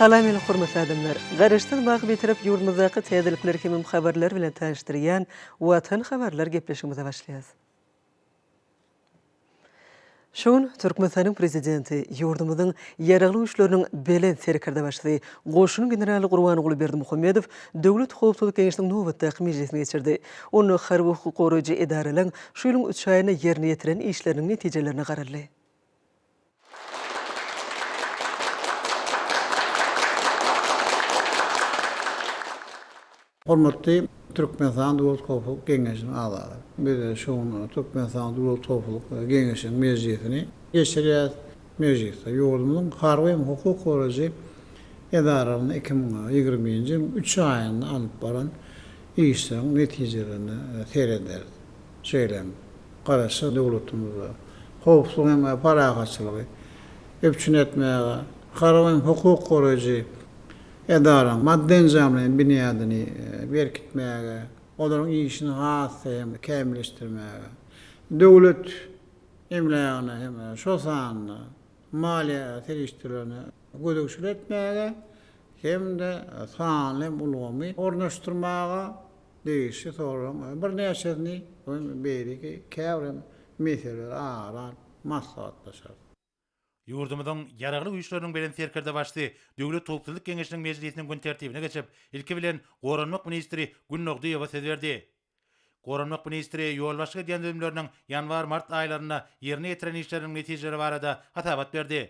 Salam el hormatly adamlar. Garaşdan bagy bitirip ýurdumyzdaky täzelikler hemem habarlar bilen tanıştyrýan Watan Habarlary gepleşigimize başlaýas. Şoň Türkmenistanyň prezidenti ýurdumyzyň ýaragly güýçleriniň belen serkerde başly goşunyň generaly Gurbanuly Berdimuhammedow döwlet howpsuzlyk kengesiniň nowbatdaky mejlisine geçirdi. Onu harby hukuk goraýjy edaralaryň şu ýylyň 3 aýyna ýerine ýetiren işleriniň netijelerini gararly. Hormatly Türkmenistan Dowlet Howpsuzlyk Keňeşiniň agzary. Biz şoň Türkmenistan Dowlet Howpsuzlyk Keňeşiniň mejlisini geçirýär. Mejlisde ýurdumyzyň harby hukuk goraýjy edaralaryň 2020-nji ýylyň 3 aýyny alyp baran işleriň netijelerini sereder. Şeýlem garaşy dowletimizde howpsuzlyk we paragaçylygy öpçün etmäge, harby hukuk goraýjy edaran madden jamlyň binýadyny berkitmäge, olaryň işini hasy kämilleşdirmäge, döwlet emleýäni hem şo sanyny maliýe terişdirlerini gödökçül etmäge hem-de sanly ulgamy ornaşdyrmaga degişi soraň bir näçesini beriki käwrem meseleler aran maslahatlaşar. Ýurdumyzyň ýaragly güýçleriniň belen serkerde başly Döwlet Howpsuzlyk Keňeşiniň mejlisiniň gün tertibine geçip, ilki bilen Goranmak ministri Günnogduýewa söz berdi. Goranmak ministri ýol başga diýen döwümleriniň ýanwar-mart aýlaryna ýerine ýetiren işleriniň netijeleri barada hatabat berdi.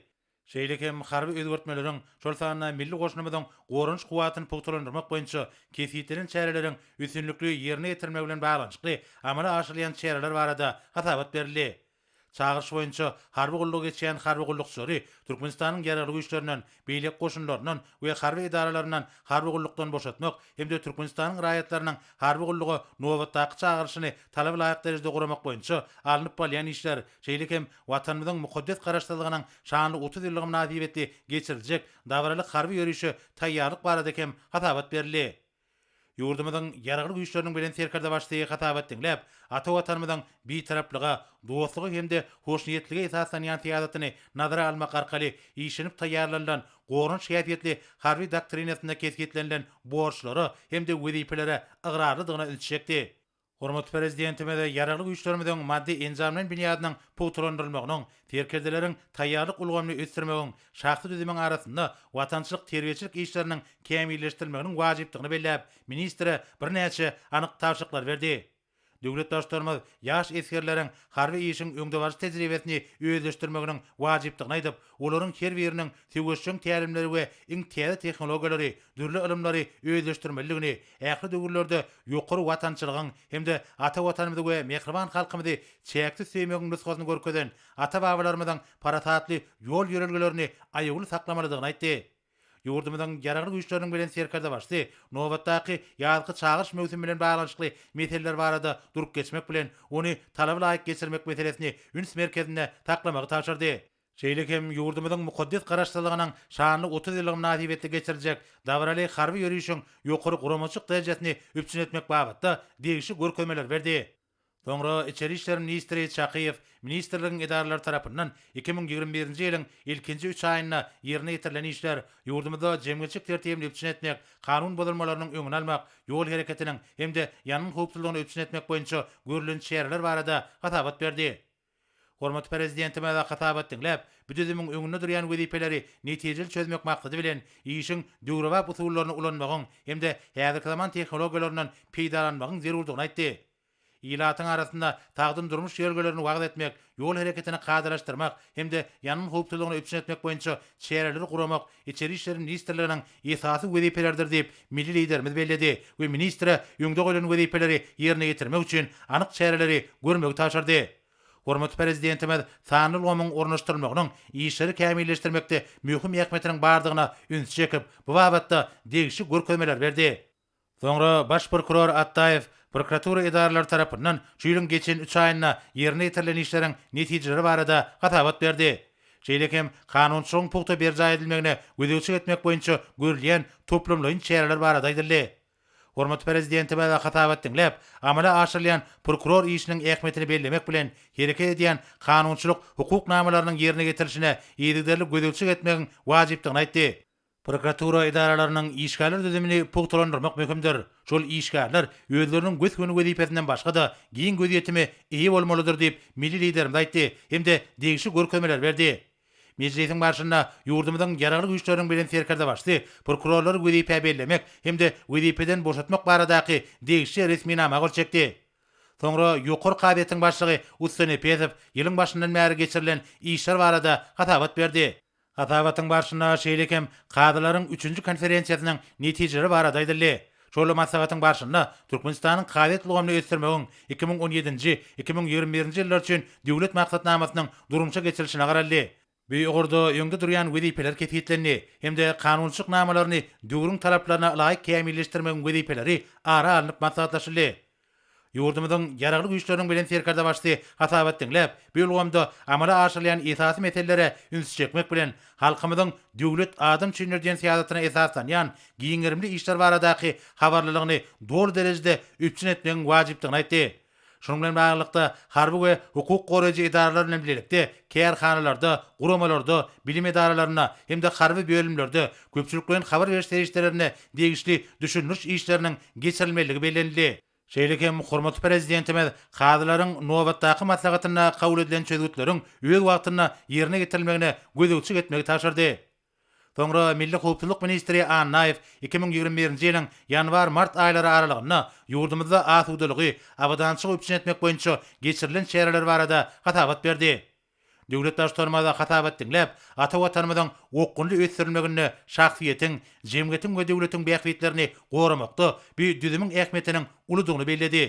Şeýlekem harby özgertmeleriň şol sanyna milli goşunymyzyň gorunç kuwatyny pugtlandyrmak boýunça kesitlerin çäreleriň üstünlükli ýerine ýetirmek bilen baglanyşykly amala aşyrýan çäreler barada hatabat berildi. Çağırış boýunça harby gulluk geçýän harby gullukçylary Türkmenistanyň ýaragly güýçlerinden, beýlek goşunlarynyň we harby idaralarynyň harby gullukdan boşatmak hem-de Türkmenistanyň raýatlarynyň harby gullugy nowatdaky çağırşyny talap laýyk derejede guramak boýunça alınıp balýan işler, şeýlekem watanymyzyň mukaddes garaşdyrlygynyň şanly 30 ýyllyk münasibetli geçiriljek dawralyk harby ýörüşi taýýarlyk barada hem hatabat berildi. Ýurdumyzyň ýaragly güýçleriniň bilen serkerde başly hatabat diňläp, ata watanymyzyň bitaraplyga, dostlugy hem-de hoşniyetlige esaslanýan tiýadatyny nazara almak arkaly işinip taýýarlanan gorunç şäheriyetli harby doktrinasynda kesgitlenilen borçlary hem-de wezipeleri ıgrarlydygyna ilişekdi. Hormatly prezidentimize ýaragly güýçlerimizden maddi enjamlaryň binýadynyň pugtlandyrylmagynyň, terkerdeleriň taýýarlyk ulgamyny ösdürmegiň şahsy düzümiň arasynda watançylyk terbiýeçilik işleriniň kämilleşdirilmeginiň wajypdygyny belläp, ministre birnäçe anyk tapşyklar berdi. Döwletdaşlarymyz ýaş eskerleriň harby işiň öňde barjy tejribesini özleşdirmeginiň wajypdygyny aýdyp, olaryň her biriniň söwüşçüň tälimleri we iň täze tehnologiýalary, dürli ilimleri özleşdirmeligini, ähli döwürlerde ýokary watançylygyň hem-de ata watanymyzy we mehriban halkymyzy çäkli söýmegiň nusgasyny görkezden ata babalarymyzyň paratatly ýol ýörelgelerini aýagly saklamalydygyny aýtdy. Ýurdumyzyň ýaragly güýçleriniň bilen serkerde başly nowatdaky ýazgy çağırş mewsimi bilen baglanyşykly meseleler barada durup geçmek bilen ony talaba laýyk geçirmek meselesini üns merkezinde taklamagy taşyrdy. Şeýlekem ýurdumyzyň mukaddes garaşdyrlygynyň şanly 30 ýyllyk münasibetli geçiriljek dawraly harby ýörüşiň ýokary guramaçyk derejesini üpçün etmek babatda degişi görkezmeler berdi. Soňra içeri işler ministri Çakyýew ministrligiň edaralary tarapyndan 2021-nji ýylyň ilkinji 3 aýyna ýerine ýetirilen işler ýurdumyzda jemgyçilik tertibini öpçün etmek, kanun bozulmalarynyň öňüni almak, ýol hereketiniň hem-de ýanyň howpsuzlygyny öpçün etmek boýunça görülen çäreler barada hatabat berdi. Hormatly prezidentime de hatabat diňläp, bu düzümiň öňünde durýan wezipeleri netijeli çözmek maksady bilen işiň döwrewap usullaryny ulanmagyň hem-de häzirki zaman tehnologiýalarynyň peýdalanmagyň zerurdygyny aýtdy. İlatyň arasynda tagdyn durmuş ýergelerini wagt etmek, ýol hereketini gadyraşdyrmak hem-de ýanyň howpsuzlygyny öpçün etmek boýunça çäreleri guramak içeri işler ministrliginiň esasy wezipelerdir diýip milli liderimiz belledi we ministre ýöňde goýulan wezipeleri ýerine ýetirmek üçin anyk çäreleri görmegi taşyrdy. Hormatly prezidentimiz sanly ulgamyň ornaşdyrylmagynyň işleri kämilleşdirmekde möhüm ähmiýetiniň bardygyna üns çekip, bu babatda degişi görkezmeler berdi. Soňra baş prokuror Attaýew prokuratura idaralary tarapyndan şu ýylyň geçen 3 aýyna ýerine ýetirilen işleriň netijeleri barada hatabat berdi. Şeýlekem kanunçylygyň pugta berja edilmegine gödökçük etmek boýunça görülýän toplamlaryň çäreler barada aýdyldy. Hormatly prezidentime de hatabat diňläp, amala aşyrylýan prokuror işiniň ähmiýetini bellemek bilen hereket edýän kanunçylyk hukuk namalarynyň ýerine getirilişine ýerderli gödökçük etmegiň wajypdygyny aýtdy. Prokuratura idaralarynyň işgärler düzümini pugtulandyrmak möhümdir. Şol işgärler özleriniň göz günü wezipesinden başga da giň gözýetimi iyi bolmalydyr diýip milli liderim aýtdy. Hemde degişli görkezmeler berdi. Meclisiň başynda ýurdumyzyň ýaragly güýçleriň bilen serkerde başdy. Prokurorlar wezipe bellemek hemde wezipeden boşatmak baradaky degişli resmi nama görçekdi. Soňra ýokary kabiýetiň başlygy Usta Nepezow ýylyň başyndan bäri geçirilen işler barada hatabat berdi. Hatabatyň başyna şeýlekem kadylaryň 3-nji konferensiýasynyň netijeleri barada aýdyldy. Şol maslahatyň başynda Türkmenistanyň kabiýet lugamyny ösdürmegiň 2017-nji 2021-nji ýyllar üçin döwlet maksatnamasynyň durumça geçirilişine garaldy. Bu ýogurda ýöňde durýan wezipeler kepitlendi. Hemde kanunçylyk namalaryny döwrüň talaplaryna laýyk kämilleşdirmegiň wezipeleri ara alınıp maslahatlaşyldy. Ýurdumyzyň ýaragly güýçleriň bilen serkerde başdy hatabat dinläp, bu ýolgamda amala aşyrlayan esasy meselelere üns çekmek bilen halkymyzyň döwlet adam çynlerden siýasatyna esaslanýan giňerimli işler baradaky habarlylygyny dol derejede üpçün etmegiň wajypdygyny aýtdy. Şonuň bilen baglykda harby we hukuk goraýjy idaralaryň bilen birlikde kärhanalarda, guramalarda, bilim idaralaryna hemde harby bölümlerde köpçülik bilen habar beriş serişlerine degişli düşünürüş işleriniň geçirilmeligi bellenildi. Şeýlekem hormatly prezidentimiz kadylaryň nobatdaky maslahatyna kabul edilen çözgütleriň öz wagtyna ýerine getirilmegine gözegçilik etmegi taşyrdy. Soňra Milli Howpsuzlyk ministri Annaýew 2021-nji ýylyň ýanwar-mart aýlary aralygyna ýurdumyzda asudalygy, awadançylyk üçin etmek boýunça geçirilen şeýerler barada hatabat berdi. Döwlet başlarymyza hatabat dinläp, ata watanymyzyň okunly ösdürilmegine şahsiýetiň, jemgyýetiň we döwletiň bähwitlerini goramakda bu düzümiň ähmiýetiniň uludygyny belledi.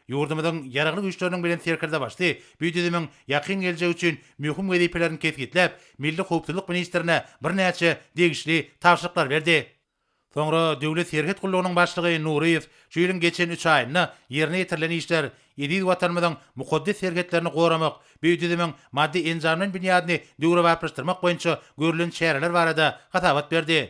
Ýurdumyzyň ýaragly güýçleriniň bilen serkerde başdy. Bu düzümiň ýakyn geljegi üçin möhüm wezipelerini kefiýetlep, Milli Howpsuzlyk ministrine birnäçe degişli tapşyryklar berdi. Soňra döwlet serket gullugynyň başlygy Nuriýew şu ýylyň geçen 3 aýyna ýerine getirilen işler ýedi watanymyzyň mukaddes serketlerini goramak, bu düzümiň maddi enjamynyň binýadyny döwre barpyrşdyrmak boýunça görülen şäherler barada hatabat berdi.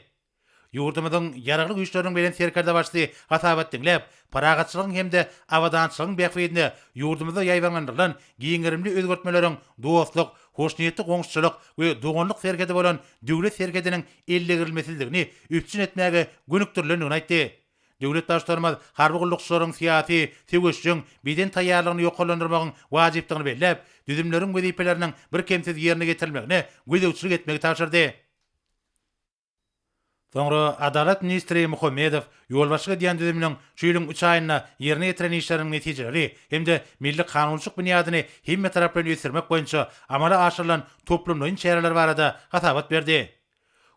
Ýurdumyzyň ýaragly güýçleriň bilen serkerde başdy hatabat dinläp, paragatçylygyň hemde awadançylygyň bähwidine ýurdumyzda ýaýbanlandyrylan giňerimli özgertmeleriň dostluk, hoşniyetli goňşçylyk we doganlyk serkede bolan döwlet serkediniň ellegirilmesizligini üpçün etmäge gönükdirilendigini aýtdy. Döwlet başlarymyz harby gullukçylaryň syýasy, tegeşiň, biden taýýarlygyny ýoklandyrmagyň wajypdygyny bellep, düzümleriň wezipeleriniň bir kemsiz ýerine getirilmegine gözegçilik etmegi taşyrdy. Soňra Adalet ministri Muhammedow ýolbaşyga diýen düzüminiň şu ýylyň 3 aýyna ýerine getiren işleriň netijeleri hemde milli kanunçylyk binýadyny hemme taraplardan ösdürmek boýunça amala aşyrylan toplumlaryň şeýerler barada hatabat berdi.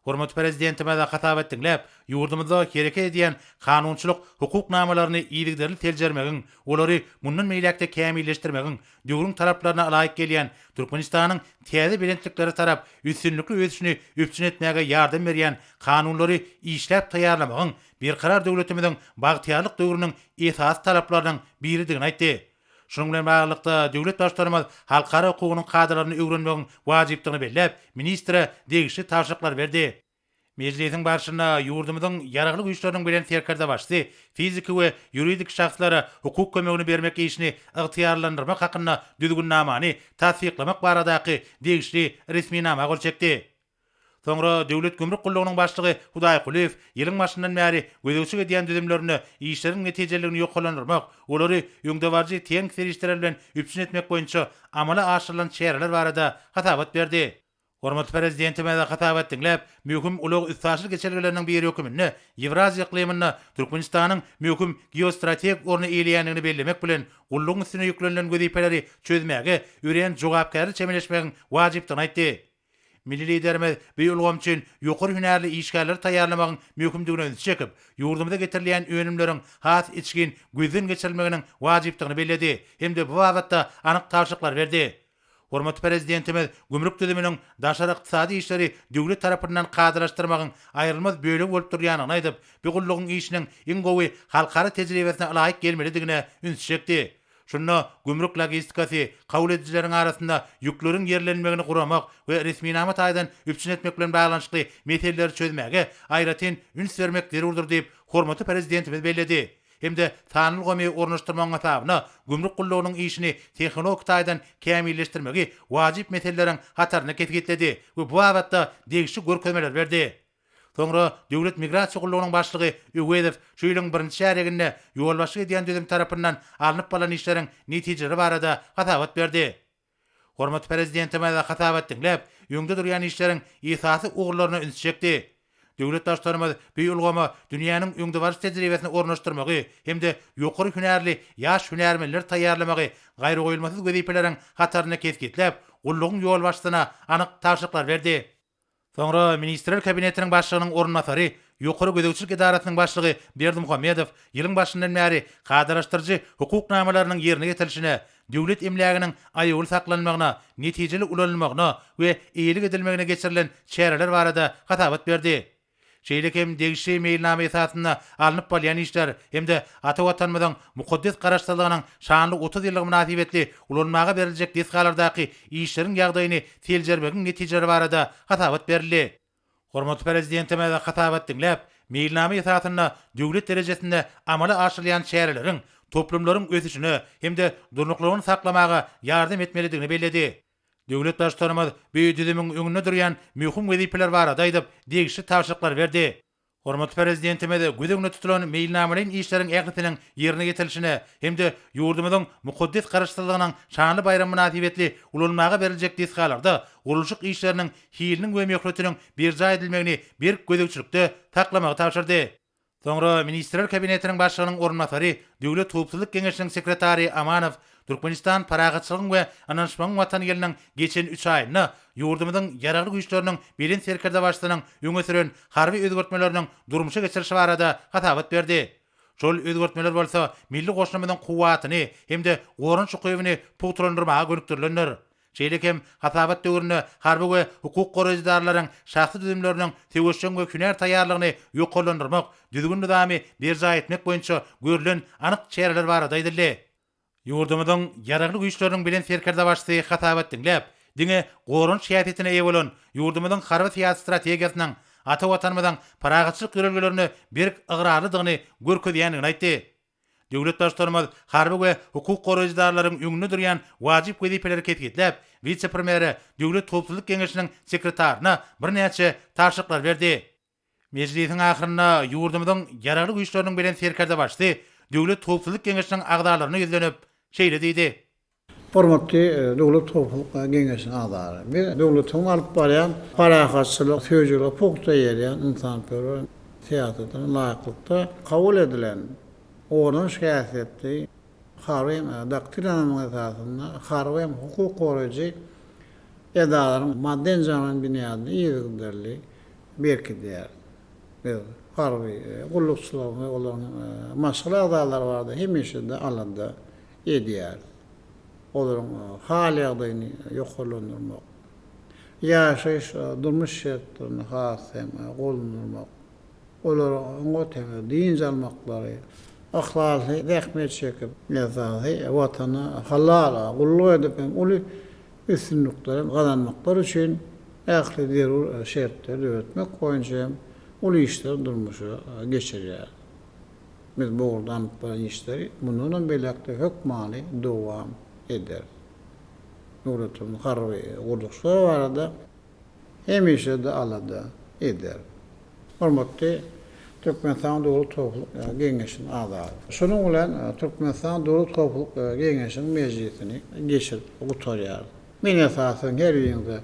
Hormatly prezidentime de hatabat dinläp, ýurdumyzda kereke edýän kanunçylyk hukuk namalaryny iýligderli teljermegiň, olary mundan meýlekde kämilleşdirmegiň, döwrüň taraplaryna laýyk gelýän Türkmenistanyň täze bilentlikleri tarap üstünlükli ösüşini üpçün etmäge ýardam berýän kanunlary işläp taýýarlamagyň bir karar döwletimiziň bagtyarlyk döwrüniň esas talaplarynyň biridigini aýtdy. Şonuň bilen baglykda döwlet başlarymyz halkara hukugynyň kadylaryny öwrenmegiň wajypdygyny bellep, ministre degişli tapşyryklar berdi. Meclisiň başynda ýurdumyzyň ýaragly güýçleriniň bilen serkerde başdy. Fiziki we ýuridik şahslara hukuk kömegini bermek işini ygtyýarlandyrmak hakyna düzgünnamany tasdiklamak baradaky degişli resmi nama görçekdi. Soňra döwlet gümrük gullugynyň başlygy Hudaý Kuliýew ýylyň başyndan bäri gözegçilik edýän düzümlerini işleriň netijelerini ýoklandyrmak, olary ýöňde barjy teň serişler bilen üpçün etmek boýunça amala aşyrylan şeýerler barada hatabat berdi. Hormatly prezidentime de hatabat dinläp, möhüm ulug üstaşlyk geçergelerinden biri hökümine Ýewraziýa iqliminde Türkmenistanyň möhüm geostrategik orny eýleýändigini bellemek bilen gullugyň üstüne ýüklenilen wezipeleri çözmäge ýören jogapkary çemeleşmegiň wajypdygyny aýtdy. Milli liderimiz bu ýolgam üçin ýokary hünärli işgärler taýýarlamagyň möhümdigini öňe çekip, ýurdumyzda getirilen önümleriň has içgin gözden geçirilmeginiň wajypdygyny belledi. Hemde bu wagtda anyk tapşyryklar berdi. Hormatly prezidentimiz gümrük düzüminiň daşary ykdysady işleri döwlet tarapyndan kadylaşdyrmagyň aýrylmaz bölegi bolup durýanyny aýdyp, bu gullugyň işiniň iň gowy halkara tejribesine laýyk gelmelidigine üns çekdi. Şunda gümrük logistikasy kabul edijileriň arasynda ýükleriň ýerlenmegini guramak we resmi nama taýdan üpçün etmek bilen baglanşykly meseleleri çözmäge aýratyn üns bermek zerurdur diýip hormatly prezidentimiz belledi. Hemde tanıl gomy ornaşdyrmagyň asabyna gümrük gullugynyň işini tehnologik taýdan kämilleşdirmegi wajyp meseleleriň hataryny kefiýetledi we bu wagtda degişli görkezmeler berdi. Sonra Döwlet Migrasiýa Gullugynyň başlygy Üwedew şu ýylyň 1-nji şäherinde ýol başlygy diýen düzüm tarapyndan alınıp balan işleriň netijeleri barada hatabat berdi. Hormat prezidentime de hatabat dinläp, ýöňde durýan işleriň ýysasy ugurlaryna ünsjekdi. Döwlet başlarymyz bu ýolgama dünýäniň ýöňde barşy tejribesini ornaşdyrmagy hemde ýokary hünärli ýaş hünärmenler taýýarlamagy gaýry goýulmasyz wezipeleriň hataryna kesgitläp, gullugyň ýol başlygyna anyk taşyklar berdi. Sonra Ministrler Kabinetiniň başlygynyň ornmasary, ýokary gödekçilik idarasynyň başlygy Berdimuhammedow ýylyň başyndan bäri gadyraşdyrjy hukuk namalarynyň ýerine getirilişine, döwlet emläginiň aýagy saklanmagyna, netijeli ulanmagyna we iýilik edilmegine geçirilen çäreler barada hatabat berdi. Şeýle hem degişi meýilname esasynda alınıp bolýan işler hemde ata watanymyzyň mukaddes garaşdyrlygynyň şanly 30 ýyllyk münasibetli ulanmaga beriljek desgalardaky işleriň ýagdaýyny teljermegiň netijeleri barada hatabat berildi. Hormat prezidentime de hatabat dinläp, meýilname esasynda döwlet derejesinde amala aşyrylýan şäherleriň, toplumlaryň ösüşine hemde durnuklaryny saklamaga ýardam etmelidigini belledi. Döwlet başlarymyz bu düzümiň öňünde durýan möhüm wezipeler barada aýdyp, degişli taşyklar berdi. Hormat prezidentime de gödegine tutulan meýilnamelerin işleriň ägitiniň ýerine getirilişine hemde ýurdumyzyň mukaddes garaşdyrlygynyň şanly bayram münasibetli ulanmaga beriljek desgalarda gurulşyk işleriniň hiliniň we möhletiniň berja edilmegini bir gödekçilikde taklamagy tapşyrdy. Sonra Ministrler Kabinetiniň başlygynyň ornmasary, Döwlet Howpsuzlyk Geňeşiniň sekretary Amanow Türkmenistan paragatçylygyň we ananşmagyň watan ýyllynyň geçen 3 aýyny ýurdumyzyň ýaragly güýçleriniň bilen serkerde başlanan öňe süren harby özgertmeleriniň durmuşa geçirişi barada hatabat berdi. Şol özgertmeler bolsa milli goşnamynyň kuwatyny hemde gorun çukybyny puturlandyrmaga gönükdirilenler. Şeýle hem hatabat döwründe harby we hukuk goraýjylarlaryň şahsy düzümleriniň tegeşen we hünär taýýarlygyny ýoklandyrmak, düzgün nizamy berja etmek boýunça görülen anyk çäreler barada aýdyldy. Ýurdumyzyň ýaragly güýçleriniň bilen serkerde başly hatabat dinläp, diňe gorun şäherine eýe bolan ýurdumyzyň harby syýasy strategiýasynyň ata watanymyzyň paragatçylyk görelgelerini bir ıgrarlydygyny görkezýändigini aýtdy. Döwlet başlarymyz harby we hukuk goraýjylaryň öňünde durýan wajyp wezipeleri ketgitläp, vice-premieri Döwlet Howpsuzlyk Geňeşiniň sekretaryna bir näçe taşyklar berdi. Mejlisiň ahyrynda ýurdumyzyň ýaragly güýçleriniň bilen serkerde başly Döwlet Howpsuzlyk Geňeşiniň agdalaryna ýüzlenip şeýle diýdi. Hormatly Döwlet Howpsuzlyk Geňeşiniň agdalary. Bir döwletiň alyp barýan paragatçylyk, söýjülik, hukukda ýerýän insanpörwer siýasatyny laýyklykda kabul edilen orun şäherletdi. Harym doktrinasyň esasynda harym hukuk goraýjy edalaryň madde enjamynyň binýasyny ýygdyrly berkidýär. Harby gullukçylyk we olaryň maşgul agdalary bardy, hemişe de alanda edýär. Olaryň hal ýagdaýyny ýoklandyrmak, ýaşaýyş durmuş şertlerini hasem gollanymak, olaryň öteme din almaklary, ahlaky zähmet çekip, nezahy watana halala gulluk edip uly üstünlükleri kazanmaklar üçin ähli zerur şertleri ötmek boýunça uly işler durmuşa geçirýär. Biz boğuldan bu işleri bununla birlikte hükmani devam eder. Döwletiň harby guruluşlary barada hemişe de alada eder. Hormatly Türkmenistan Döwlet Howpsuzlyk Geňeşiniň agdary. Şonuň bilen Türkmenistan Döwlet Howpsuzlyk Geňeşiniň mejlisini geçirip oturýar. Men esasen her ýerde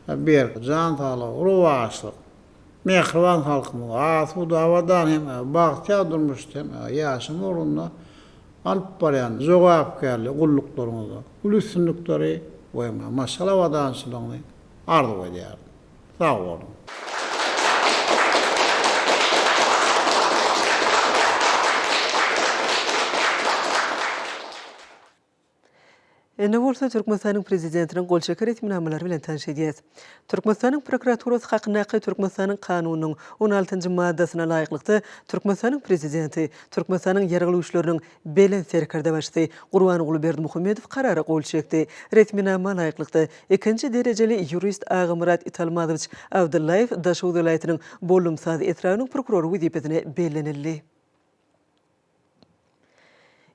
bir jan sağlyk, ruwaçlyk, mehriban halkyny asu dawadan hem bagtya durmuşdym, ýaşam orunda alyp barýan jogapkärlik gulluklaryňyza, ulüsünlikleri we maşala wadançylygyny arzu edýär. Sag bolun. Ene bolsa Türkmenistanyň prezidentiniň gol çeker etminamalary bilen tanış edýäs. Türkmenistanyň prokuraturasy hakyndaky Türkmenistanyň kanunynyň 16-njy maddasyna laýyklykda Türkmenistanyň prezidenti Türkmenistanyň ýaragly güýçleriniň belen serkerde başly Gurban oğlu Berdimuhammedow karara gol çekdi. Retminama laýyklykda 2-nji derejeli jurist Agymrat Italmazowyç Abdullayew Daşow welaýatynyň Bolumsaz etrawynyň prokurory wezipetine bellenildi.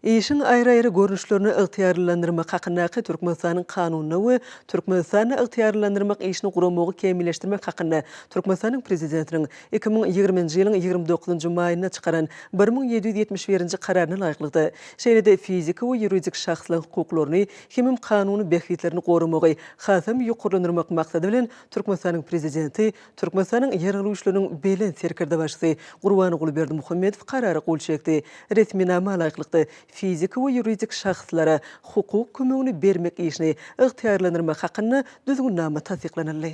İşin ayrı-ayrı görünüşlerini ıhtiyarlandırmak hakkındaki Türkmenistan'ın kanununa ve Türkmenistan'ı ıhtiyarlandırmak işini kuramağı kemilleştirmek hakkında Türkmenistan'ın prezidentinin 2020 yılın 29 mayına çıkaran 1771 kararına layıklıkta. Şeýle-de fizik ve yuridik şahsların hukuklarını hemem kanunu behitlerini koramağı hasam yuqurlandırmak maksadı bilen Türkmenistan'ın prezidenti Türkmenistan'ın yaralışlarının belen serkerde başçısı Gurbanogul Berdimuhamedov kararı kol çekti. Resminama layıklıkta fizik ve yuridik şahslara hukuk kömegini bermek işini ıhtiyarlandırmak hakkında düzgünnama tasdiqlanıldı.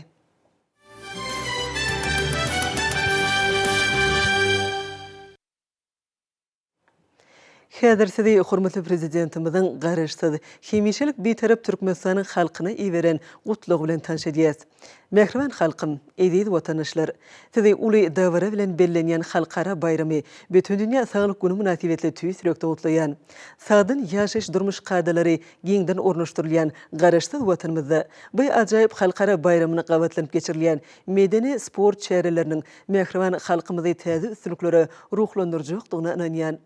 Häzir sizi hormatly prezidentimizin garaşsyz hemişelik betarap Türkmenistanyň halkyny iweren gutlugy bilen tanış edýäs. Mehriban halkym, eziz watandaşlar, sizi uly dawra bilen bellenýän halkara bayramy bütün dünýä saglyk güni münasibetli tüýsürekde gutlaýan. Sagdyn ýaşaş durmuş kadalary giňden ornaşdyrylýan garaşsyz watanymyzda bu ajaýyp halkara bayramyny gabatlanyp geçirilýän medeni sport çäreleriniň mehriban halkymyzy täze üstünliklere ruhlandyrjakdygyna inanýan.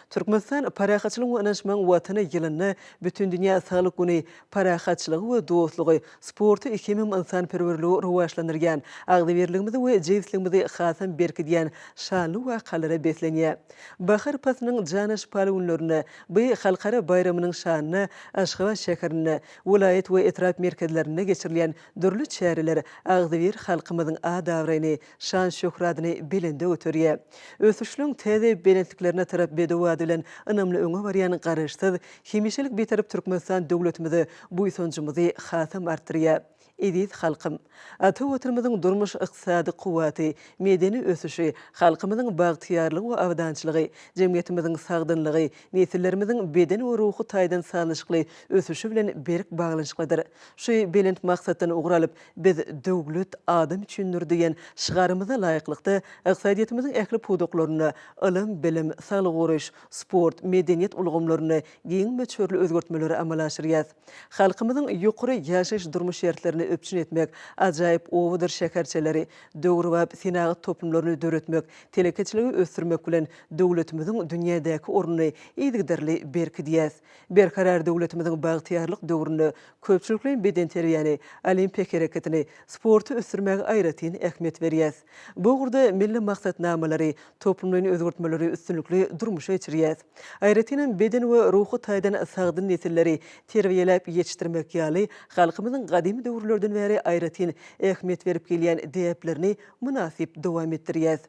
Türkmenistan parahatçılık ve anlaşman watanı yılını bütün dünya sağlık günü parahatçılığı ve dostluğu sportu ikimim insanperverliği röwaşlandyrgan agdyberligimizi ve jewsligimizi hasam berkidýän şanly wakalara beslenýär. Bahar pasynyň janaş palawunlaryna bu halkara bayramynyň şanyny Aşgabat şäherine vilayet we etraf merkezlerine geçirilýän dürli çäreler agdyber halkymyzyň adawryny şan şöhratyny belinde öterýär. Ösüşlüň täze belentliklerine tarap bedawa bilen önemli öňe barýan garaşsyz hemişelik betarap Türkmenistan döwletimizi bu ýysanjymyzy hasam artdyrýar. Ediz halkym, ata watanymyzyň durmuş ykdysady kuwaty, medeni ösüşi, halkymyzyň bagtyarlygy we awdançylygy, jemgyýetimiziň sagdynlygy, nesillerimiziň beden we ruhy taýdan sağlyşykly ösüşi bilen berk baglanşyklydyr. Şu belent maksatdan ugralyp biz döwlet adam üçindir diýen şygarymyza laýyklykda ykdysadyýetimiziň ähli puduklaryny, ilim, bilim, saglyk goraş, sport, medeniýet ulgamlaryny giň we çörli özgertmeleri amal aşyrýar. Halkymyzyň ýokary ýaşaş durmuş şertlerini öpçün etmek, ajaýyp owadyr şekerçeleri, döwri we synagy toplumlaryny döretmek, telekeçiligi ösdürmek bilen döwletimiziň dünýädäki ornuny ýygdyrly berkidýäs. Berkarar döwletimiziň bagtyarlyk döwrüne köpçülikli beden terbiýany, olimpik hereketini, sportu ösdürmäge aýratyn ähmiýet berýäs. Bu gurda milli maksatnamalary, toplumlaryň özgertmeleri üstünlikli durmuşa geçirýäs. Aýratyn beden we ruhy taýdan sagdyn nesilleri terbiýelep ýetişdirmek ýaly halkymyzyň gadymy döwürlerden beri aýratyn ähmiýet berip gelýän diýeplerini münasip dowam etdirýäs.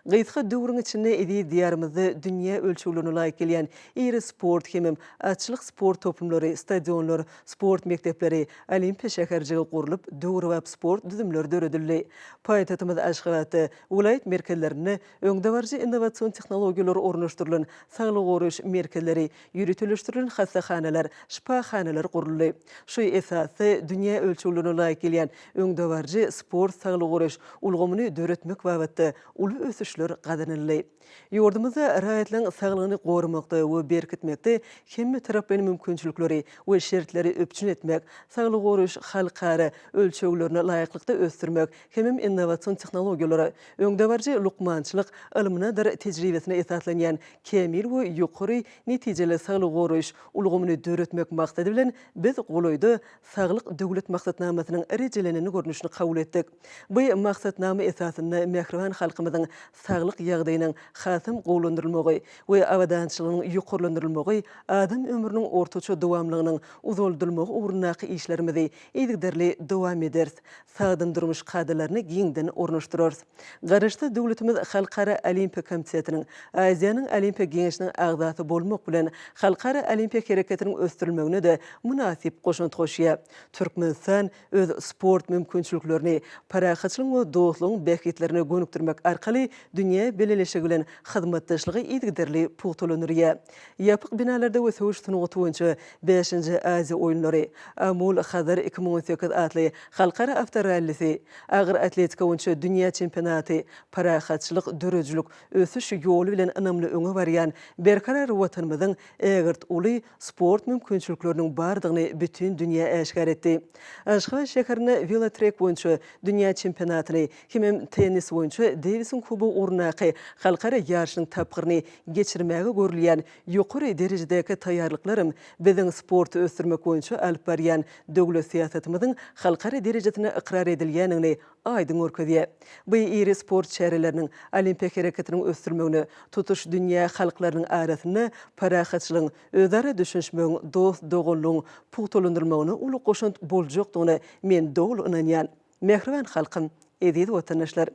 Gysga döwrüň içinde edi diýarymyzda dünýä ölçeglerine laýyk gelýän iri sport hemem açlyk sport toplumlary, stadionlar, sport mektepleri, olimpia şäherjigi gurulyp, döwri we sport düzümleri döredildi. Paýtatymyz Aşgabatda vilayet merkezlerini öňde barjy innowasion tehnologiýalary ornaşdyrylan saglyk goraş merkezleri, ýürütülüşdirilen hassahanalar, şipaxanalar guruldy. Şu esasy dünýä ölçeglerine laýyk gelýän öňde barjy sport saglyk goraş ulgamyny döretmek babatda uly ösüşler gadanyldy. Ýurdumyzda raýatlyň saglygyny gorumakda we berkitmekde hemme taraplyň mümkinçilikleri we şertleri öpçün etmek, saglyk goraş halkara ölçeglerine laýyklykda ösdürmek, hemem innowasion tehnologiýalary, öňde barjy lukmançylyk ilmine dar tejribesine esaslanýan kemil we ýokary netijeli saglyk goraş ulgamyny döretmek maksady bilen biz goloýda saglyk döwlet maksatnamasynyň erejelenini görnüşini kabul etdik. Bu maksatnama esasynda mehriban halkymyzyň saglyk ýagdaýynyň hasam gowlandyrylmagy we awdançylygynyň ýokurlandyrylmagy adam ömrüniň ortaça dowamlygynyň uzoldyrylmagy ugrundaky işlerimizi ýygdyrly dowam ederiz. Sagdyn durmuş kadalaryny giňden ornaşdyrarys. Garaşda döwletimiz Halkara Olimpiya Komitetining, Aziýanyň Olimpiya Geňeşiniň agzasy bolmak bilen halkara olimpik hereketiniň ösdürilmegine de münasip goşunt goşýar. Türkmenistan öz sport mümkinçiliklerini, parahatçylyk we dostlugyň behitlerini gönükdirmek arkaly dünýä beleleşigi bilen hyzmatdaşlygy ýygdyrly pugtalanýar. Ýapyk binalarda we söwüş tunugy boýunça 5-nji Aziýa oýunlary, Amul Hazar 2018 adly halkara awtorallysy, agyr atletika boýunça dünýä çempionaty, parahatçylyk, dörejlik, ösüş ýoly bilen önemli öňe barýan berkarar watanymyzyň egirt uly sport mümkinçilikleriniň bardygyny bütün dünýä äşkar etdi. Aşgabat şäherine velotrek boýunça dünýä çempionatyny, hemem tennis boýunça Davisin kubu ornaky halkara yarışyň tapgyryny geçirmäge görülýän ýokary derejedäki taýýarlyklarym biziň sporty ösdürmek boýunça alyp barýan döwlet siýasatymyzyň halkara derejetine ikrar edilýänini aýdyň görkezýär. Bu iri sport şäherleriniň olimpik hereketiniň ösdürmegini tutuş dünýä halklarynyň arasyna parahatçylygyň, özara düşünşmegiň, dost doganlygyň pugtolundyrmagyny uly goşunt boljakdygyna men dogul inanýan. Mehriban halkym, ediýdi watandaşlar.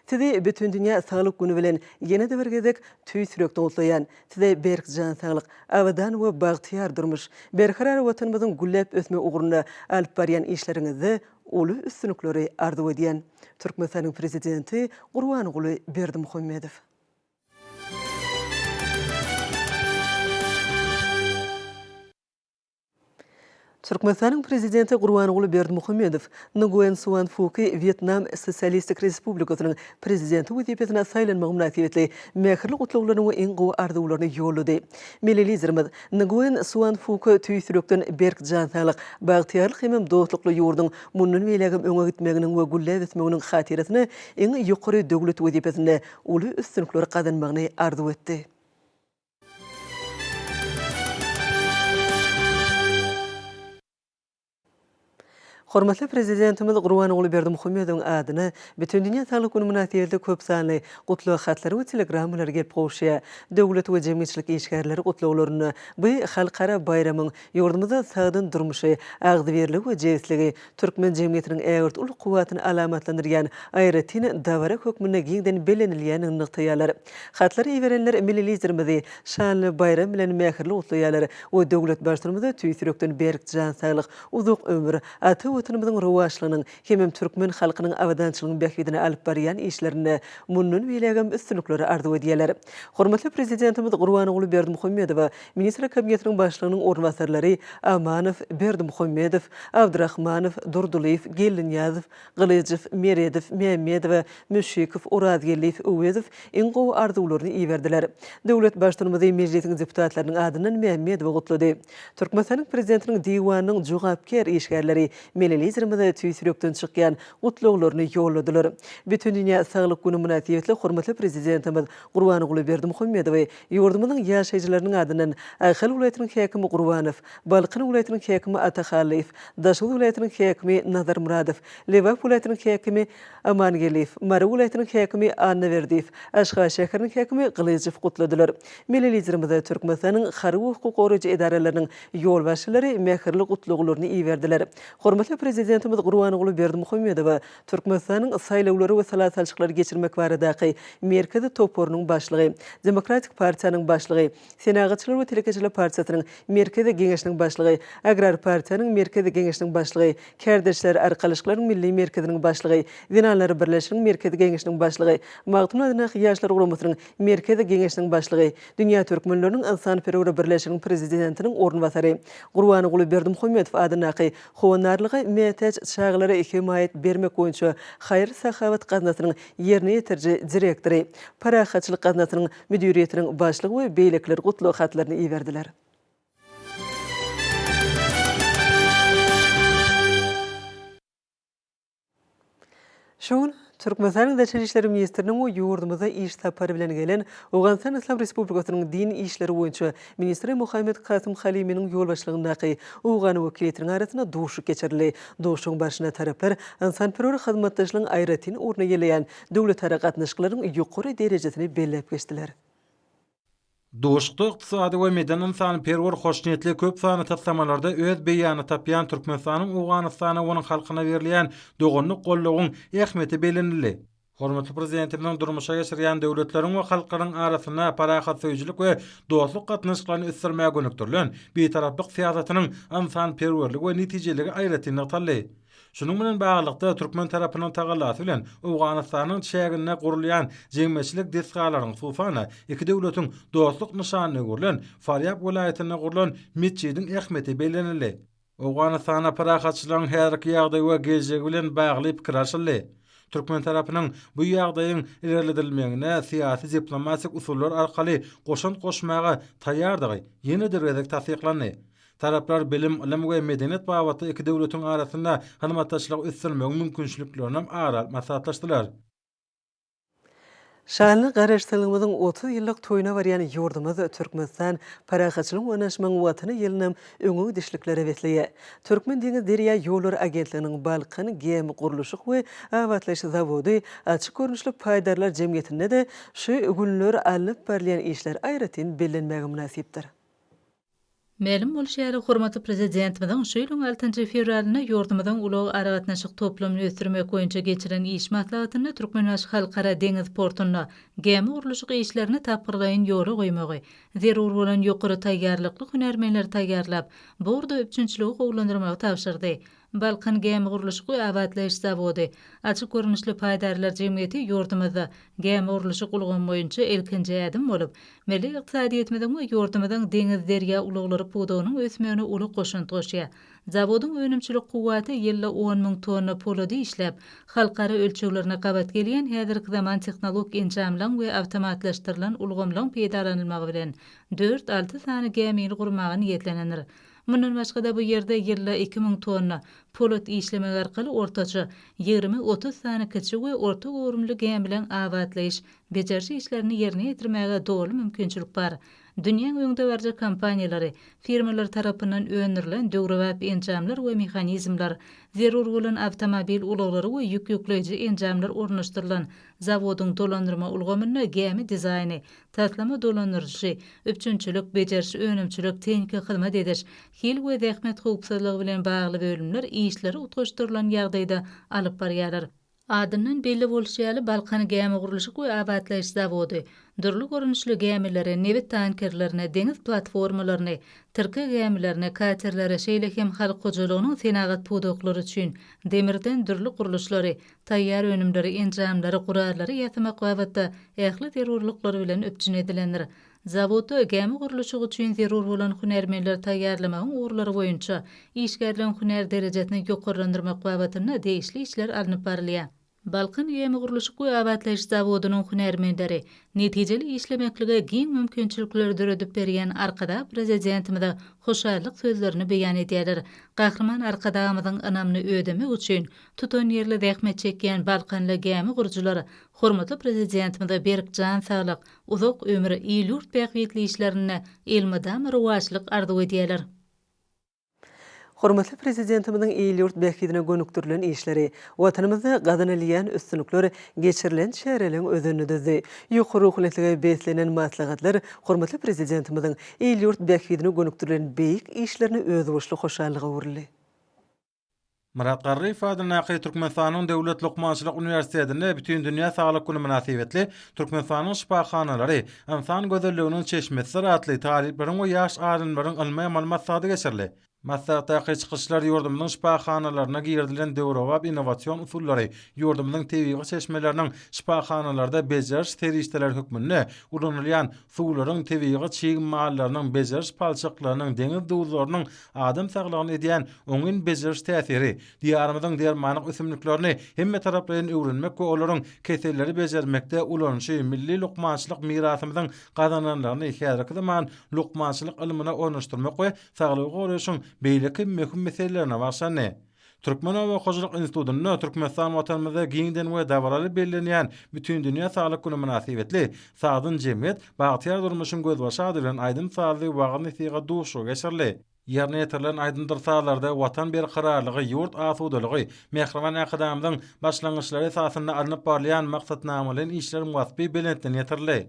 Sizi bütün dünya sağlık günü bilen ýene-de bir gezek tüý sürekli gutlaýan. Size berk jan sağlyk, awadan we bagtyar durmuş, berkarar watanymyzyň güllep ösme uguryna alyp barýan işleriňizde uly üstünlikleri arzu edýän Türkmenistanyň prezidenti Gurbanuly Berdimuhammedow. Türkmenistanyň prezidenti Gurbanuly Berdimuhammedow Nguyen Xuan Phuc Vietnam Sosialistik Respublikasynyň prezidenti wezipesine saýlanmagy münasibetli mähirli gutlaklaryny we iň gowy arzuwlaryny ýolady. Milelizerimiz Nguyen Xuan Phuc tüý sürekden berk jan sağlyk, bagtyarlyk hem dostlukly ýurduň mundan belegim öňe gitmeginiň we güllep etmeginiň hatyrasyny iň ýokary döwlet wezipesinde uly üstünlikleri kazanmagyny arzu etdi. Hormatly prezidentimiz Gurbanuly Berdimuhammedowyň adyna bütün dünýä sağlyk güni münasibetli köp sanly gutluk hatlary we telegrammalary gelip gowşýar. Döwlet we jemgyýetçilik işgärleri gutluglaryny bu halkara bayramyň ýurdumyzda sagdyn durmuşy, agdyberligi we jeýisligi türkmen jemgyýetiniň ägirt uly kuwatyny alamatlandyrýan aýratyn dawara hökmüne giňden belenilýän nyktaýalar. Hatlary iberenler millilizerimizi şanly bayram bilen mähirli gutlaýarlar we döwlet başlygymyzda tüý sürekden berk jan sağlyk, uzak ömür, watanymyzyň rowaşlygynyň hem türkmen halkynyň awadançylygyň bähbidine alyp barýan işlerine mundan belegim üstünlikleri arzu edýärler. Hormatly prezidentimiz Gurbanuly Berdimuhammedow, ministr kabinetiniň başlygynyň ornwasarlary Amanow, Berdimuhammedow, Abdurrahmanow, Durduliýew, Gelinýazow, Gylyjyw, Meredow, Mehmedow, Müşşikow, Urazgeliýew, Uwezow iň gowy arzuwlaryny iýerdiler. Döwlet başlygymyzy mejlisiň deputatlarynyň adynan Mehmedow gutlady. Türkmenistanyň prezidentiniň diwanynyň jogapkar işgärleri Milelizerimize tüý sürekden çykýan gutluglaryny ýolladylar. Bütün dünýä sağlyk güni münasibetli hormatly prezidentimiz Gurbanuly Berdimuhammedow ýurdumyzyň ýaşaýjylarynyň adynan Ahal welaýatynyň häkimi Gurbanow, Balqan welaýatynyň häkimi Ataxaliýew, Daşy welaýatynyň häkimi Nazar Muradow, Lewap welaýatynyň häkimi Amangeliýew, Mary welaýatynyň häkimi Annaberdiýew, Aşgabat şäheriniň häkimi Gylyjyw gutladylar. Milelizerimize Türkmenistanyň harby hukuk goraýjy edaralarynyň ýolbaşçylary mähirli gutluglaryny iýerdiler. Hormatly prezidentimiz Gurbanuly Berdimuhammedow Türkmenistanyň saýlawlary we salasalçyklary geçirmek baradaky merkezi toporunyň başlygy, Demokratik partiýanyň başlygy, Senagatçylar we Telekeçiler partiýasynyň merkezi geňeşiniň başlygy, Agrar partiýanyň merkezi geňeşiniň başlygy, Kerdeşler arkalyşyklaryň milli merkeziniň başlygy, Zinanlar birleşiginiň merkezi geňeşiniň başlygy, Magdum adynak ýaşlar guramasynyň merkezi geňeşiniň başlygy, Dünýä türkmenläriniň insanperwer birleşiginiň prezidentiniň ornwasary Gurbanuly Berdimuhammedow adynaky Howanarlygy metäç çağlara himayet bermek boýunça Haýry Sahabat gaznasynyň ýerine ýetirji direktory, parahatçylyk gaznasynyň müdiriýetiniň başlygy we beýlekler gutluk hatlaryny iýerdiler. Şoň Türkmenistanyň Daşary işleri ministriniň we ýurdumyza iş tapary bilen gelen Awganistan Islam Respublikasynyň din işleri boýunça ministri Muhammed Kasym Halimiň ýolbaşlygyndaky Awgan wekiliyetiniň arasyna duşuk geçirildi. Duşuň başyna taraplar insanperwer hyzmatdaşlygyň aýratyn urna gelýän döwlet harakatnaşyklaryň ýokary derejesini bellep geçdiler. Duşukda iqtisadi we medan insanperwer hoşniyetli köp sany taslamalarda öz beýany tapýan Türkmenistanyň Awganystana we onuň halkyna berilýän dogonlyk gollugyň ähmeti belenildi. Hormatly prezidentimiň durmuşa geçirýän döwletleriň we halklaryň arasyna parahat söýjilik we dostluk gatnaşyklaryny ösdürmäge gönükdirilen beýtaraplyk siýasatynyň insanperwerligi we netijeligi aýratyn ýataldy. Şunun bilen baglykda türkmen tarapynyň tagallasy bilen Awganystanyň şäherine gurulýan jemgyýetçilik desgalarynyň sufana iki döwletiň dostluk nişanyny görülen Faryab welaýatyna gurulan mescidiň ähmeti belenildi. Awganystana parahatçylaryň herki ýagdaý we geljegi bilen bagly pikir açyldy. Türkmen tarapynyň bu ýagdaýyň ilerledilmegine syýasy diplomatik usullar arkaly goşunt goşmaga taýýardygy ýene-de gezek tasdiklandy. Taraplar bilim, ilim we medeniýet babaty iki döwletiň arasynda hyzmatdaşlyk ösdürmek mümkinçiliklerini aral maslahatlaşdylar. Şanly garaşdyrlygymyzyň 30 ýyllyk toýuna barýan ýurdumyz Türkmenistan parahaçylyk öňeşmegi watany ýylynym öňü dişliklere wetlige. Türkmen deňiz derýa ýollar agentliginiň Balkan gemi guruluşy we awatlaş zawody açyk görnüşli paýdarlar jemgyýetinde de şu günler alınıp berýän işler aýratyn bellenmäge münasipdir. Ma'lum bolşary hormaty prezidentimiň şeýlüň 6 fevralyna ýurdumyzyň ulag aragatnaşyk toplamyny ösdürmek boýunça geçiren iş maslahatyny Türkmenbaş halkara deňiz portuny gemi guruluşy işlerini tapyrlaýyn ýoly goýmagy, zerur bolan ýokary taýýarlykly hünärmenler taýýarlap, borda öpçünçiligi gowlandyrmagy tapşyrdy. Balkan gemi guruluşy we awatlaş zawody açyk görnüşli paýdarlar jemgyýeti ýurdumyzda gemi guruluşy gulgam boýunça elkinji ädim bolup, milli ykdysadyýetimiziň we ýurdumyzyň deňiz derýa ulaglary pudugynyň ösmegine uly goşunty goşýar. Zawodyň önümçilik kuwaty ýylda 10.000 tonna polady işläp, halkara ölçeglerine gabat gelýän häzirki zaman tehnologik enjamlaryň we awtomatlaşdyrylan ulgamlaryň peýdalanylmagy bilen 4-6 sany gemini gurmagy niýetlenenir. Mundan başga da bu ýerde ýylda 2000 tonna polad işlemek arkaly ortaça 20-30 sany kiçik we orta görümli gem bilen awatlaýyş, bejerşi işlerini ýerine ýetirmäge doly mümkinçilik bar. Dünýäň öňde barja kompaniýalary, firmalar tarapyndan öňdirilen döwrewap enjamlar we mehanizmlar, zerur bolan awtomobil ulaglary we ýük ýükleýiji enjamlar ornaşdyrylan zawodyň dolandyrma ulgamyny gemi dizaýny, taslama dolandyrjy, öpçünçilik, bejerşi, önümçilik, teňki hyzmat ediş, hil we zähmet howpsuzlygy bilen bagly bölümler işleri utgaşdyrylan ýagdaýda alyp barýarlar. Adından belli bolşýaly Balkan gemi guruluşy we awatlaş zawody, dürli görnüşli gemilere, newit tankerlerine, deňiz platformalaryny, tyrky gemilerine, katerlere, şeýle hem halk gojalygynyň senagat pudoklary üçin demirden dürli guruluşlary, taýýar önümleri, enjamlary, gurarlary ýatmak wagtda ähli terrorlyklary bilen öpçün edilenler. Zawodda gemi guruluşy üçin zerur bolan hünärmenler taýýarlamagyň uğurlary boýunça işgärlen hünär derejesini ýokarlandyrmak babatyna değişli işler alınıp barylýar. Balkan gemi guruluşy we awatlaş zawodynyň hünärmenleri netijeli işlemeklige giň mümkinçilikler döredip berýän arkada prezidentimide hoşallyk sözlerini beýan edýärler. Gahrman arkadamyzyň anamny ödemek üçin tutan ýerli zähmet çekýän Balkanly gemi gurujulary hormatly prezidentimide berk jan saglyk, uzak ömür, ýylyurt bähwetli işlerine elmadam rowajlyk arzu edýärler. Hormatly prezidentimizin ýylyurt bähwetine gönükdirilen işleri, watanymyzda gadanylýan üstünlikler geçirilen şäherlerin özüni düzdi. Ýokary ruhlylygy beslenen maslahatlar hormatly prezidentimizin ýylyurt bähwetine gönükdirilen beýik işlerini öz boşly hoşallyga uğurly. Murat Garry ifadany Türkmenistanyň Döwlet Lokmançylyk Uniwersitetinde bütün dünýä saglyk güni münasibetli Türkmenistanyň şifahanalary, insan gözelliginiň çeşmesi atly talipleriň we ýaş adamlaryň ilmi maglumat sady geçirli. Maslahatda çıkışlar ýurdumyň şifahanalaryna girdilen döwrewap innowasion usullary, ýurdumyň tebigy çeşmeleriniň şifahanalarda bejerş terişdeler hökmünde ulanylýan suwlaryň tebigy çiğim mahallarynyň bejerş palçyklarynyň deňiz dowuzlarynyň adam saglygyny edýän oňun bejerş täsiri, diýarymyzyň dermanyk ösümliklerini hemme taraplardan öwrenmek we olaryň keselleri bejermekde ulanşy milli lokmançylyk mirasymyzyň gazananlaryny häzirki zaman lokmançylyk ilmine ornaşdyrmak we saglygy goraýşyň beýleki möhüm meselelerine başlandy. Türkmen we Hoşalyk Institutyny Türkmenistan watanymyzda giňden we dawraly bellenýän bütün dünýä saglyk güni münasibetli sagdyn jemgyýet bagtyar durmuşyň gözbaşady bilen aýdym sazy wagyny siga duşu geçirli. Ýerine ýetirilen aýdyndyr sahalarda watan berkararlygy, ýurt asudalygy, mehriban akadamyň başlangyçlary esasynda alınıp barýan maksatnamalaryň işleri muwasaby belentden ýetirildi.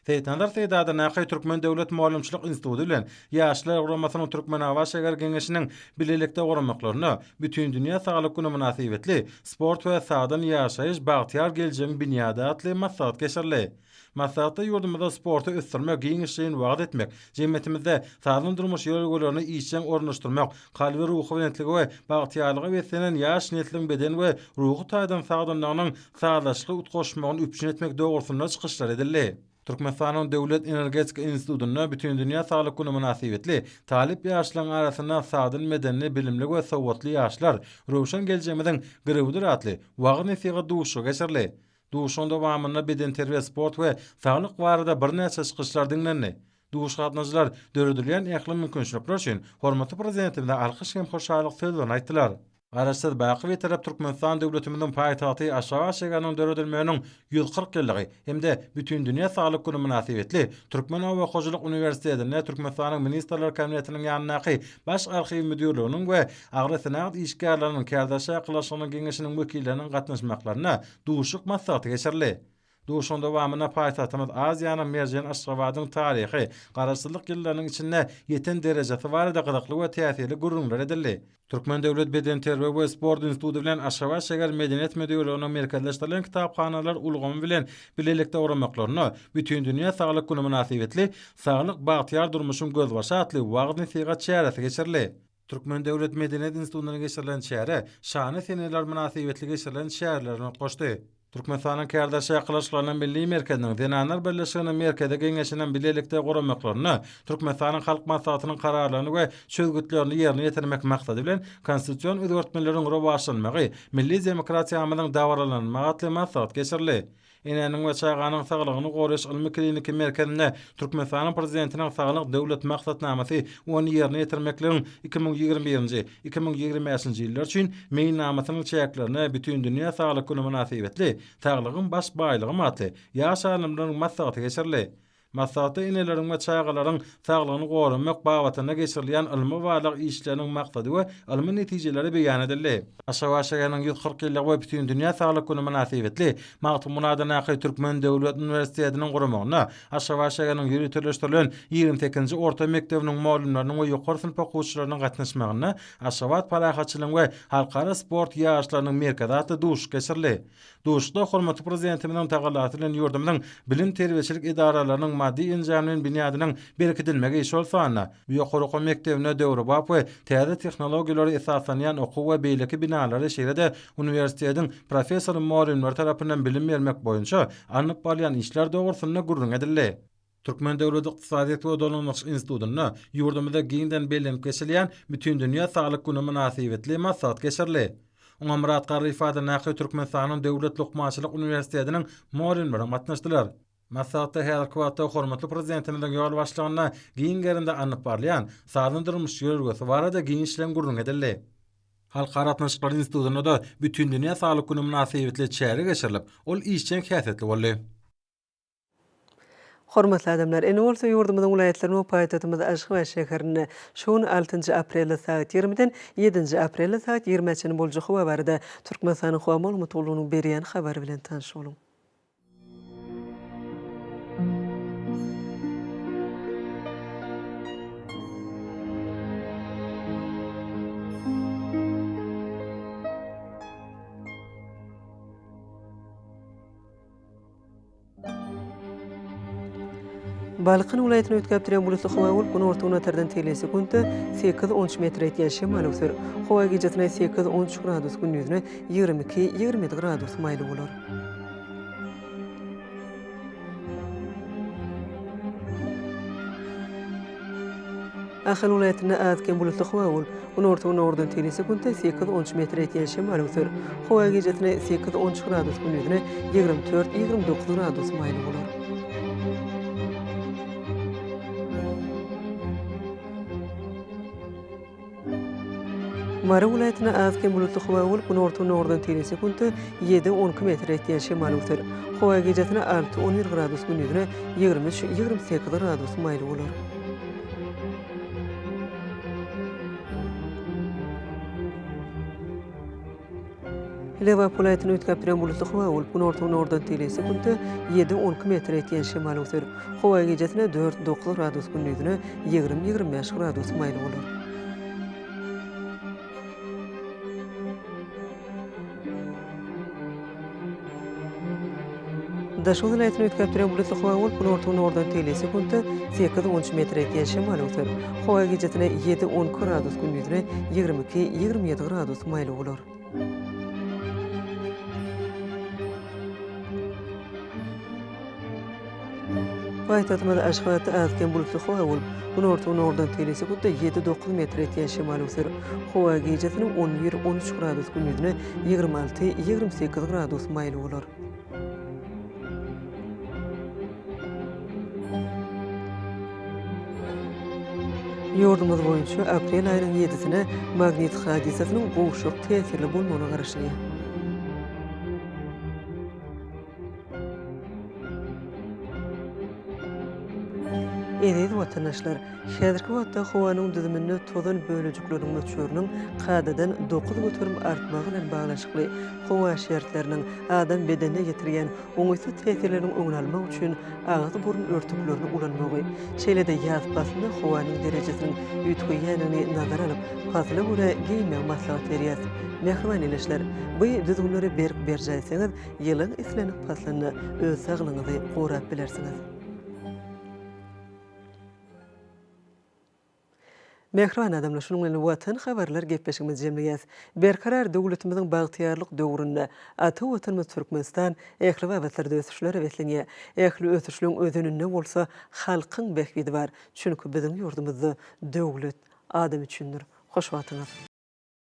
Seýtandar Seýdady Türkmen Döwlet Maglumatçylyk Instituty bilen ýaşlar guramasynyň Türkmen Awa şeger geňeşiniň bilelikde guramaklaryny bütün dünýä saglyk güni münasibetli sport we sağdan ýaşaýyş bagtyar geljegiň binýada atly maslahat geçirli. Maslahatda ýurdumyzda sporty ösdürmek, giňişliğini wagt etmek, jemgýetimizde sağlam durmuş ýolgalaryny işçiň ornaşdyrmak, kalby ruhy bilentligi we bagtyarlygy beslenen ýaş nesliniň beden we ruhy taýdan sagdanlygynyň sağlaşlygy utgaşmagyny üpçün etmek dogrusyna çykyşlar edildi. Türkmenistanyň Döwlet Energetik Institutyny bütün dünýä saglyk güni münasibetli talip ýaşlaryň arasynda sagdyn medenli, bilimli we sowatly ýaşlar rowşan geljegimiziň gyrewdir atly wagyny siga duşu geçirli. Duşun dowamyna beden terbiýe, sport we saglyk barada birnäçe çykyşlar diňlendi. Duş gatnaşyjylar döredilýän ähli mümkinçilikler üçin hormatly prezidentimizden alkyş hem hoşallyk sözlerini aýtdylar. Garaşsyz baky we tarap Türkmenistan döwletimiziň paýtagty aşağı şeganyň döredilmeginiň 140 ýyllygy hemde bütün dünýä saglyk güni münasibetli Türkmen Hawa Hoşuluk Uniwersitetinde Türkmenistanyň Ministrler Kabinetiniň ýanynaky baş arxiw müdirliginiň we agry sanagat işgärläriniň kärdaşa ýakylaşygynyň geňeşiniň wekilleriniň gatnaşmaklaryna duşuk maslahaty geçirildi. Duşunda wamyna paýtagtymyz Aziýanyň merjen Aşgabatyň taryhy, garaşsyzlyk ýyllarynyň içinde ýeten derejesi barada gyzykly we täsirli gurrunlar edildi. Türkmen Döwlet Beden Terbiýe we Sport Instituty bilen Aşgabat şäher medeniýet müdirliginiň merkezleşdirilen kitapxanalar ulgamy bilen bilelikde uramaklaryny bütün dünýä saglyk güni münasibetli saglyk bagtyar durmuşyň gözbaşatly wagtny sygat çäresi geçirildi. Türkmen Döwlet Medeniýet Institutynyň geçirilen çäre şany seneler münasibetli geçirilen çärelerini goşdy. Türkmenistanyň kärdaşa ýakylaşyklarynyň milli merkeziniň Denanlar Birleşiginiň merkeze geňeşiniň bilelikde guramaklaryny Türkmenistanyň halk maslahatynyň kararlaryny we çözgütlerini ýerine ýetirmek maksady bilen konstitusiýon özgertmeleriň rowaşlanmagy, milli demokratiýa amylyň dawralanmagy maksat geçirildi. Enäniň we çağanyň saglygyny goraş ilmi kliniki merkezinde Türkmenistanyň prezidentiniň saglyk döwlet maksatnamasy ony ýerine ýetirmekligiň 2021-nji 2025-nji ýyllar üçin meýnamasynyň çäklerini bütün dünýä saglyk güni münasibetli saglygyň baş baýlygy matly ýaşanymlaryň maslahaty geçirildi. Maslahaty ineleriň we çağalaryň saglygyny goramak babatyna geçirilýän ilmi balyk işleriniň maksady we ilmi netijeleri beýan edildi. Aşgabat şäheriniň 140 ýyllyk we bütün dünýä saglyk güni münasibetli magtumunadan Türkmen Döwlet Uniwersitetiniň guramagyna Aşgabat şäheriniň ýürütülýän 28-nji orta mektebiniň muallimläriniň we ýokary synp okuwçylarynyň gatnaşmagyna Aşgabat parahatçylyk we halkara sport ýaşlarynyň merkezi atly duş geçirildi. Duşda hormatly prezidentimiň tagallaty bilen ýurdumyň bilim terbiýeçilik idaralarynyň maddi enjamynyň binýadynyň berkitilmegi iş bolsa, ýokary mektebine döwri bap we täze tehnologiýalary esaslanýan okuw we beýleki binalary şeýlede uniwersitetiň professor muallimler tarapyndan bilim bermek boýunça anyp bolýan işler dogrusyna gurrun edildi. Türkmen Döwlet Ykdysadyýet we Donanmagyş Institutyna ýurdumyzda giňden belenip geçirilýän bütün dünýä saglyk güni münasibetli maksat geçirildi. Oňa Murat Garryfadyň näki Türkmenistanyň Döwlet Lukmançylyk Uniwersitetiniň muallimleri gatnaşdylar. Maksatda her kwatda hormatly prezidentimiň ýol başlygyna giňgerinde anyp barlaýan saýlandyrylmyş ýörgesi barada giň işlen gurrun edildi. Halkara Atnaşyklary Institutyna da bütün dünýä saglyk güni münasibetli çäre geçirilip, ol işçiň häsiýetli boldy. Hormatly adamlar, ene bolsa ýurdumyzyň vilayetlerini paýtatymyz Aşgabat şäherine şoň 6 aprel saat 20-den 7 aprel saat 20-çe boljak hawa barada Türkmenistanyň hawa maglumatynyň berýän habary bilen tanış boluň. Balykyn vilayatyny ötkäp duran bulusly hawa gün ortagyna tardan telesekunta 8-13 metr ýetýän şemal ösür. Hawa gecesine 8-13 gradus gündüzüne 22-27 gradus maýly bolar. Ahal vilayatyna azken bulusly hawa gün ortagyna ordan telesekunta 8-13 metr ýetýän şemal ösür. Hawa gecesine 8-13 gradus gündüzüne 24-29 gradus maýly bolar. Mara vilayatyna azken bulutly hawa gün ortagyna ordan telesekunta 7-12 metr ýetýän şemal ösür. Hawa gecesine 6-11 gradus gündüzüne 23-28 gradus maýly bolar. Leva vilayatyny ötkäp duran bulutly hawa gün ortagyna ordan telesekunta 7-12 metr ýetýän şemal ösür. Hawa gecesine 4-9 gradus gündüzüne 20-25 gradus maýly bolar. Daşol vilayatyny ötkäp duran bulutly hawa gün ortagyna ordan telesekunta 8-13 metr ýetýän şemal ösür. Hawa gecesine 7-10 gradus gündüzüne 22-27 gradus maýly bolar. Paýtatymyz Aşgabatda azken bulutly hawa gün ortagyna ordan telesekunta 7-9 metr ýetýän şemal ösür. Hawa gecesine 11-13 gradus gündüzüne 26-28 gradus maýly bolar. Yurdumuz boyunça aprel ayının 7-sine magnet hadisasının goşuk tesirli bolmagyna garaşdy. Eýdi watandaşlar, häzirki wagtda howanyň düzüminde tozan bölejikleriniň möçörüniň kadadan 9 götürüm artmagy bilen baglaşykly howa şertleriniň adam bedenine getirgen oňysy tesirleriniň öňüne almak üçin ağız burun örtüklerini ulanmagy, şeýle-de ýaz pasyna howanyň derejesiniň ýetgeýänini nazara alyp, pasla göre giyinmek maslahat berýär. Mehriban eleşler, bu düzgünleri berjaýsaňyz, ýylyň islenip paslany öz saglygyňyzy gorap bilersiňiz. Mehriban adamlar, şunun bilen Watan Habarlary gepleşigimiz jemleýäs. Berkarar döwletimiziň bagtýarlyk döwründe ata watanymyz Türkmenistan ähli wagtlarda ösüşler wetlenýär. Ähli ösüşlüň özününde bolsa halkyň bekbidi bar. Çünki biziň ýurdumyzda döwlet adam üçindir. Hoş wagtyňyz.